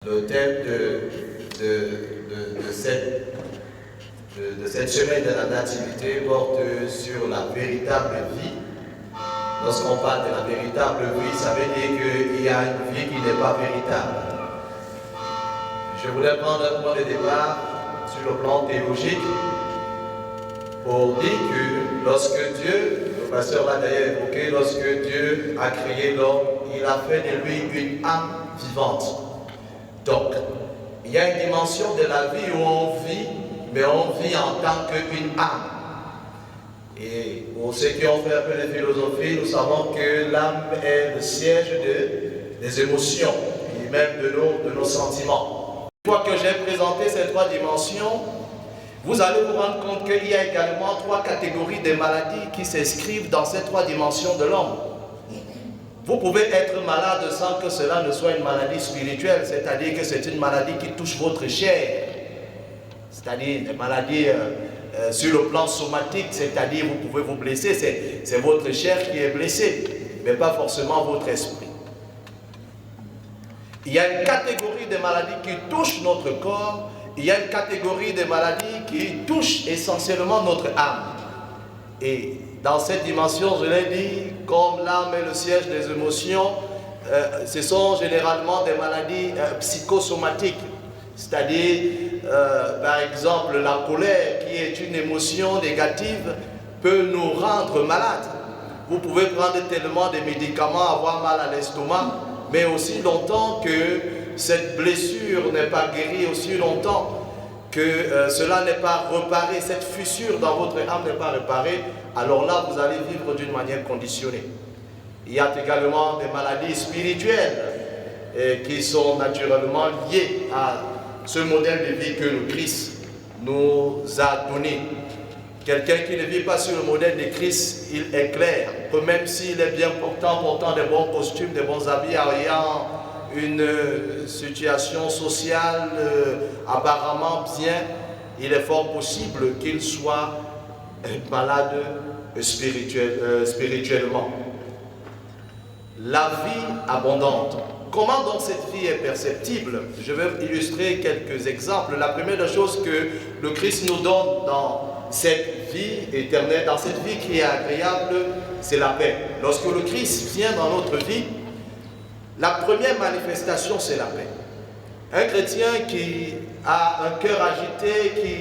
Le thème de cette semaine de la Nativité porte sur la véritable vie. Lorsqu'on parle de la véritable vie, ça veut dire qu'il y a une vie qui n'est pas véritable. Je voulais prendre un point de départ sur le plan théologique pour dire que lorsque Dieu, le pasteur l'a d'ailleurs évoqué, lorsque Dieu a créé l'homme, il a fait de lui une âme vivante. Donc, il y a une dimension de la vie où on vit, mais on vit en tant qu'une âme. Et pour ceux qui ont fait un peu de philosophie, nous savons que l'âme est le siège des émotions et même de nos sentiments. Une fois que j'ai présenté ces trois dimensions, vous allez vous rendre compte qu'il y a également trois catégories de maladies qui s'inscrivent dans ces trois dimensions de l'homme. Vous pouvez être malade sans que cela ne soit une maladie spirituelle, c'est-à-dire que c'est une maladie qui touche votre chair, c'est-à-dire des maladies sur le plan somatique, c'est-à-dire vous pouvez vous blesser, c'est votre chair qui est blessée, mais pas forcément votre esprit. Il y a une catégorie de maladies qui touchent notre corps, il y a une catégorie de maladies qui touchent essentiellement notre âme. Et dans cette dimension, je l'ai dit, comme l'âme est le siège des émotions, ce sont généralement des maladies psychosomatiques. C'est-à-dire, par exemple, la colère, qui est une émotion négative, peut nous rendre malades. Vous pouvez prendre tellement de médicaments, avoir mal à l'estomac, mais aussi longtemps que cette blessure n'est pas guérie, aussi longtemps que cela n'est pas réparé, cette fissure dans votre âme n'est pas réparée, alors là, vous allez vivre d'une manière conditionnée. Il y a également des maladies spirituelles qui sont naturellement liées à ce modèle de vie que le Christ nous a donné. Quelqu'un qui ne vit pas sur le modèle de Christ, il est clair que même s'il est bien portant des bons costumes, des bons habits, ayant une situation sociale apparemment bien, il est fort possible qu'il soit malade spirituellement. La vie abondante. Comment donc cette vie est perceptible? Je vais illustrer quelques exemples. La première chose que le Christ nous donne dans cette vie éternelle, dans cette vie qui est agréable, c'est la paix. Lorsque le Christ vient dans notre vie, la première manifestation, c'est la paix. Un chrétien qui a un cœur agité, qui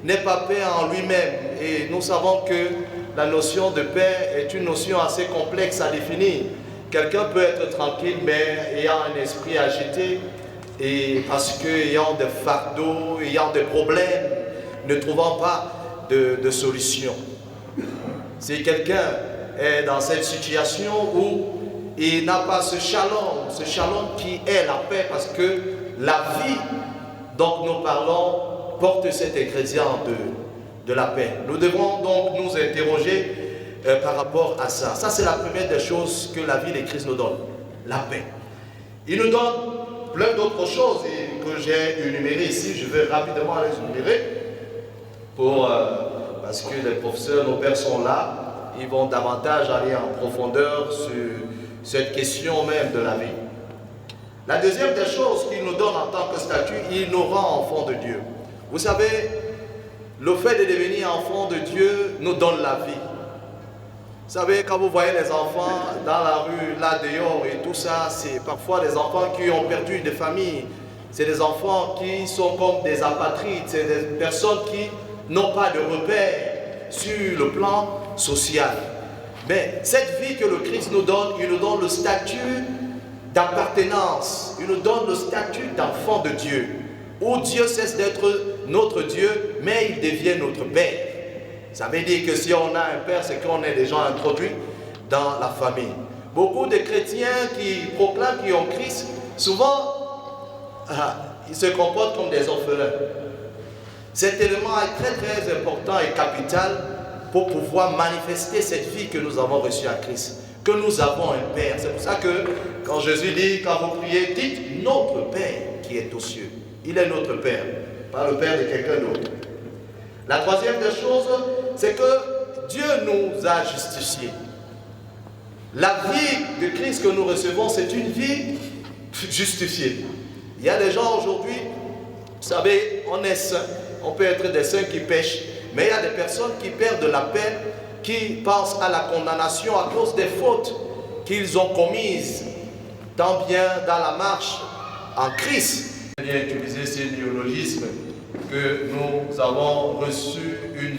n'est pas paix en lui-même, et nous savons que la notion de paix est une notion assez complexe à définir. Quelqu'un peut être tranquille, mais ayant un esprit agité, et parce qu'ayant des fardeaux, ayant des problèmes, ne trouvant pas de solution. Si quelqu'un est dans cette situation où il n'a pas ce shalom qui est la paix, parce que la vie dont nous parlons porte cet ingrédient de la paix. Nous devons donc nous interroger par rapport à ça. Ça, c'est la première des choses que la vie de Christ nous donne, la paix. Il nous donne plein d'autres choses que j'ai énumérées ici. Je vais rapidement les énumérer parce que les professeurs, nos pères sont là. Ils vont davantage aller en profondeur sur cette question même de la vie. La deuxième des choses qu'il nous donne en tant que statut, il nous rend enfants de Dieu. Vous savez, le fait de devenir enfant de Dieu nous donne la vie. Vous savez, quand vous voyez les enfants dans la rue, là dehors et tout ça, c'est parfois des enfants qui ont perdu des familles. C'est des enfants qui sont comme des apatrides, c'est des personnes qui n'ont pas de repères sur le plan social. Mais cette vie que le Christ nous donne, il nous donne le statut d'appartenance, il nous donne le statut d'enfant de Dieu, où Dieu cesse d'être notre Dieu, mais il devient notre Père. Ça veut dire que si on a un père, c'est qu'on est déjà introduit dans la famille. Beaucoup de chrétiens qui proclament qu'ils ont Christ, souvent, ils se comportent comme des orphelins. Cet élément est très très important et capital pour pouvoir manifester cette vie que nous avons reçue à Christ. Que nous avons un Père. C'est pour ça que quand Jésus dit, quand vous priez, dites notre Père qui est aux cieux. Il est notre Père, pas le Père de quelqu'un d'autre. La troisième des choses, c'est que Dieu nous a justifiés. La vie de Christ que nous recevons, c'est une vie justifiée. Il y a des gens aujourd'hui, vous savez, on est saints, on peut être des saints qui pêchent, mais il y a des personnes qui perdent la paix, qui pensent à la condamnation à cause des fautes qu'ils ont commises, tant bien dans la marche en Christ. Je viens utiliser ces néologismes que nous avons reçu une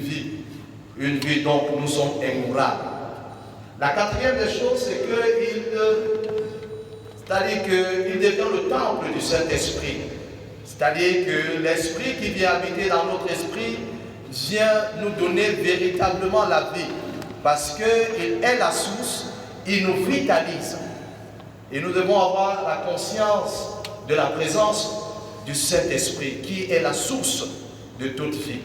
vie donc nous sommes immorables. La quatrième des choses, c'est qu'il devient le temple du Saint-Esprit. C'est-à-dire que l'Esprit qui vient habiter dans notre esprit vient nous donner véritablement la vie. Parce qu'il est la source, il nous vitalise. Et nous devons avoir la conscience de la présence du Saint-Esprit qui est la source de toute vie.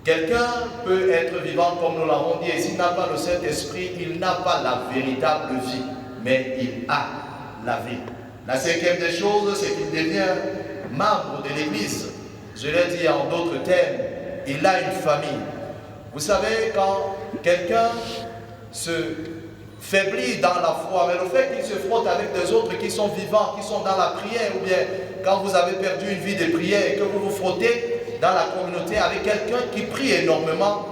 Quelqu'un peut être vivant comme nous l'avons dit, et s'il n'a pas le Saint-Esprit, il n'a pas la véritable vie, mais il a la vie. La cinquième des choses, c'est qu'il devient membre de l'Église. Je l'ai dit en d'autres termes, il a une famille. Vous savez, quand quelqu'un se faiblit dans la foi, mais le fait qu'il se frotte avec des autres qui sont vivants, qui sont dans la prière, ou bien quand vous avez perdu une vie de prière et que vous vous frottez dans la communauté avec quelqu'un qui prie énormément,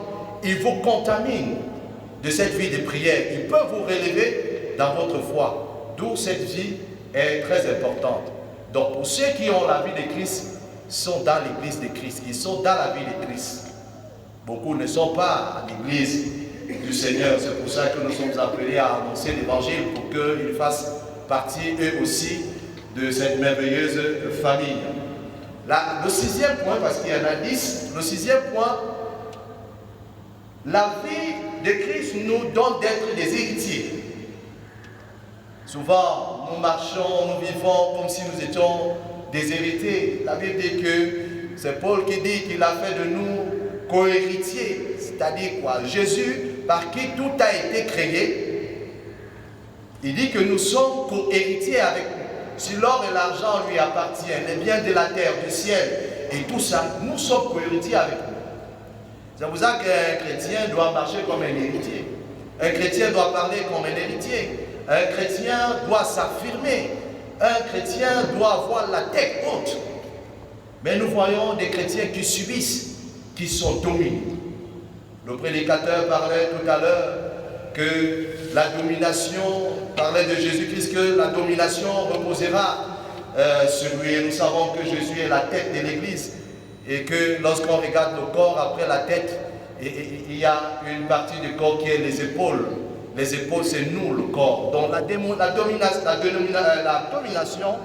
il vous contamine de cette vie de prière. Il peut vous relever dans votre foi. D'où cette vie est très importante. Donc pour ceux qui ont la vie de Christ, ils sont dans l'église de Christ, ils sont dans la vie de Christ. Beaucoup ne sont pas à l'église du Seigneur. C'est pour ça que nous sommes appelés à annoncer l'évangile pour qu'ils fassent partie eux aussi de cette merveilleuse famille. Là, le sixième point, parce qu'il y en a 10, le sixième point, la vie de Christ nous donne d'être des héritiers. Souvent, nous marchons, nous vivons comme si nous étions des héritiers. La Bible dit que c'est Paul qui dit qu'il a fait de nous co-héritiers. C'est-à-dire quoi? Jésus, par qui tout a été créé, il dit que nous sommes co-héritiers avec lui. Si l'or et l'argent lui appartiennent, les biens de la terre, du ciel et tout ça, nous sommes co-héritiers avec lui. C'est pour ça qu'un chrétien doit marcher comme un héritier. Un chrétien doit parler comme un héritier. Un chrétien doit s'affirmer. Un chrétien doit avoir la tête haute. Mais nous voyons des chrétiens qui subissent, qui sont dominés. Le prédicateur parlait tout à l'heure que la domination, parlait de Jésus-Christ, que la domination reposera sur lui. Et nous savons que Jésus est la tête de l'Église. Et que lorsqu'on regarde le corps, après la tête, il y a une partie du corps qui est les épaules. Les épaules, c'est nous, le corps. Donc la domination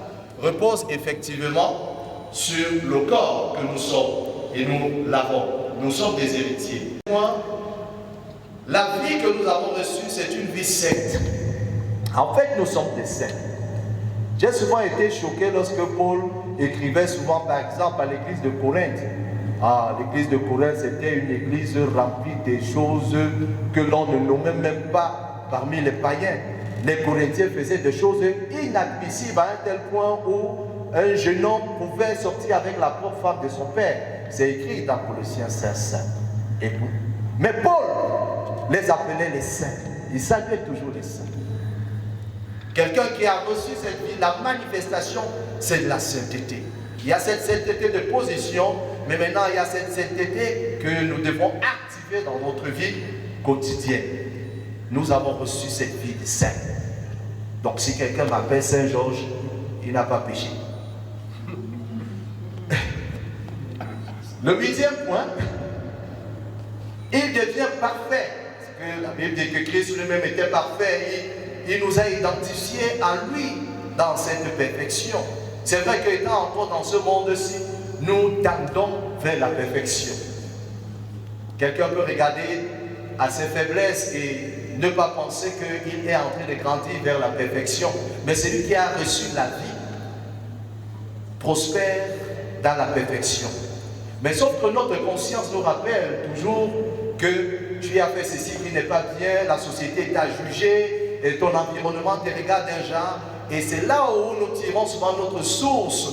repose effectivement sur le corps que nous sommes. Et nous l'avons. Nous sommes des héritiers. La vie que nous avons reçue, c'est une vie sainte. En fait, nous sommes des saints. J'ai souvent été choqué lorsque Paul écrivait souvent, par exemple, à l'église de Corinthe. Ah, l'église de Corinthe, c'était une église remplie des choses que l'on ne nommait même pas parmi les païens. Les Corinthiens faisaient des choses inadmissibles à un tel point où un jeune homme pouvait sortir avec la propre femme de son père. C'est écrit dans Colossiens 5. Mais Paul les appelait les saints. Il saluait toujours les saints. Quelqu'un qui a reçu cette vie, la manifestation, c'est de la sainteté. Il y a cette sainteté de position, mais maintenant il y a cette sainteté que nous devons activer dans notre vie quotidienne. Nous avons reçu cette vie de saint. Donc si quelqu'un m'appelle Saint Georges, il n'a pas péché. Le huitième point, il devient parfait. Parce que la Bible dit que Christ lui-même était parfait. Il nous a identifiés à lui dans cette perfection. C'est vrai qu'étant encore dans ce monde-ci, nous tendons vers la perfection. Quelqu'un peut regarder à ses faiblesses et ne pas penser qu'il est en train de grandir vers la perfection. Mais celui qui a reçu la vie prospère dans la perfection. Mais sauf que notre conscience nous rappelle toujours que tu as fait ceci qui n'est pas bien, la société t'a jugé, et ton environnement te regarde d'un genre. Et c'est là où nous tirons souvent notre source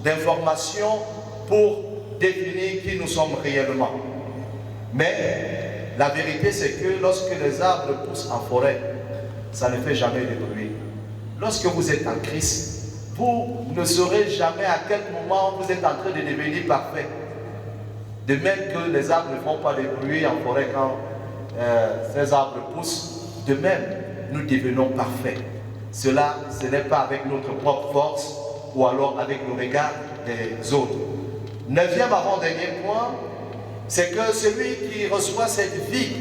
d'information pour définir qui nous sommes réellement. Mais la vérité, c'est que lorsque les arbres poussent en forêt, ça ne fait jamais de bruit. Lorsque vous êtes en Christ, vous ne saurez jamais à quel moment vous êtes en train de devenir parfait. De même que les arbres ne font pas de bruit en forêt quand ces arbres poussent, de même, nous devenons parfaits. Cela, ce n'est pas avec notre propre force ou alors avec le regard des autres. Neuvième avant-dernier point, c'est que celui qui reçoit cette vie,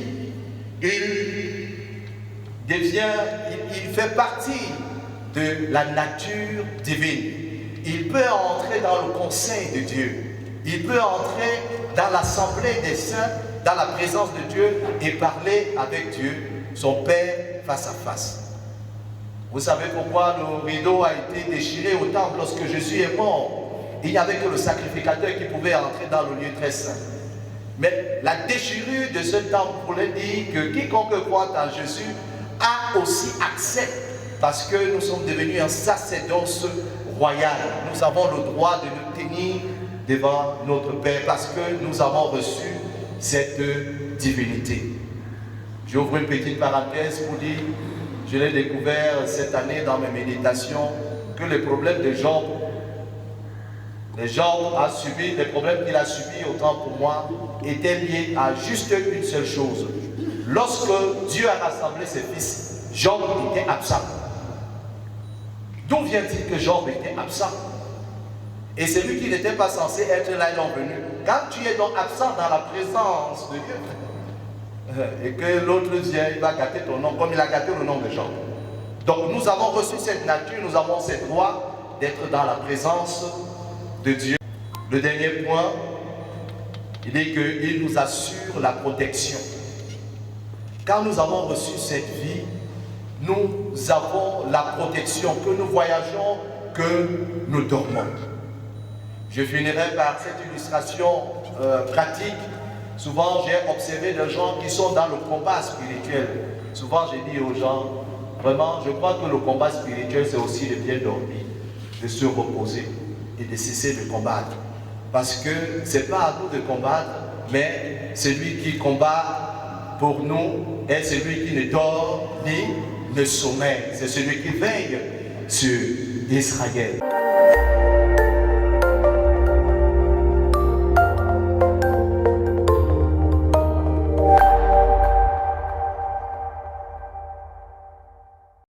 il fait partie de la nature divine. Il peut entrer dans le conseil de Dieu. Il peut entrer dans l'assemblée des saints, dans la présence de Dieu et parler avec Dieu, son Père, face à face. Vous savez pourquoi le rideau a été déchiré au temple lorsque Jésus est mort? Il n'y avait que le sacrificateur qui pouvait entrer dans le lieu très saint. Mais la déchirure de ce temple voulait dire que quiconque croit en Jésus a aussi accès, parce que nous sommes devenus un sacerdoce royal. Nous avons le droit de nous tenir devant notre Père parce que nous avons reçu cette divinité. J'ouvre une petite parenthèse pour dire, je l'ai découvert cette année dans mes méditations, que les problèmes de Job, les problèmes qu'il a subis autant pour moi, étaient liés à juste une seule chose. Lorsque Dieu a rassemblé ses fils, Job était absent. D'où vient-il que Job était absent? Et celui qui n'était pas censé être là, ils l'ont venu. Quand tu es donc absent dans la présence de Dieu, et que l'autre vient, il va gâter ton nom, comme il a gâté le nom de Job. Donc nous avons reçu cette nature, nous avons cette droit d'être dans la présence de Dieu. Le dernier point, il dit qu'il nous assure la protection. Quand nous avons reçu cette vie, nous avons la protection, que nous voyageons, que nous dormons. Je finirai par cette illustration pratique. Souvent, j'ai observé des gens qui sont dans le combat spirituel. Souvent, j'ai dit aux gens, vraiment, je crois que le combat spirituel, c'est aussi de bien dormir, de se reposer et de cesser de combattre. Parce que ce n'est pas à nous de combattre, mais celui qui combat pour nous est celui qui ne dort ni ne sommeille. C'est celui qui veille sur Israël.